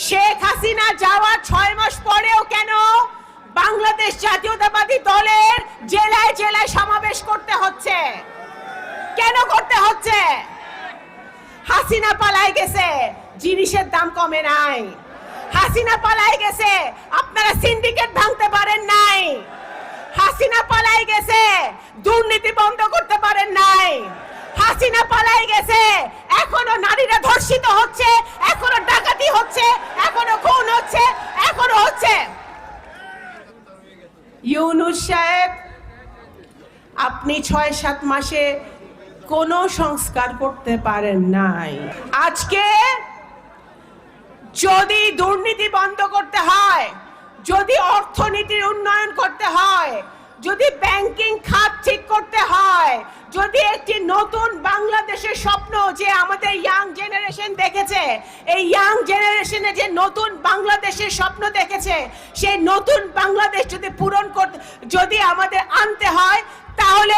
শেখ হাসিনা যাওয়ার 6 মাস পরেও কেন বাংলাদেশ জাতীয়তাবাদী দলের জেলায় জেলায় সমাবেশ করতে হচ্ছে? কেন করতে হচ্ছে? হাসিনা পালায় গেছে, জিনিসের দাম কমে নাই। হাসিনা পালায় গেছে, আপনারা সিন্ডিকেট ভাঙতে পারেন নাই। হাসিনা পালায় গেছে, দুর্নীতি বন্ধ করতে পারেন নাই। হাসিনা পালায় গেছে, এখনো নারীরা ধর্ষিত হচ্ছে, এখনো ডাকাতি হচ্ছে, এখনো খুন হচ্ছে, এখনো হচ্ছে। ইউনূস সাহেব, আপনি 6-7 মাসে কোনো সংস্কার করতে পারেন নাই। আজকে যদি দুর্নীতি বন্ধ করতে হয়, যদি অর্থনীতির উন্নয়ন করতে হয়, যদি ব্যাংকিং খাত ঠিক করতে হয়, যদি একটি নতুন বাংলাদেশের স্বপ্ন যে আমাদের ইয়াং জেনারেশন দেখেছে, এই ইয়াং জেনারেশনে যে নতুন বাংলাদেশের স্বপ্ন দেখেছে, সেই নতুন বাংলাদেশ যদি পূরণ করতে যদি আমাদের আনতে হয়, তাহলে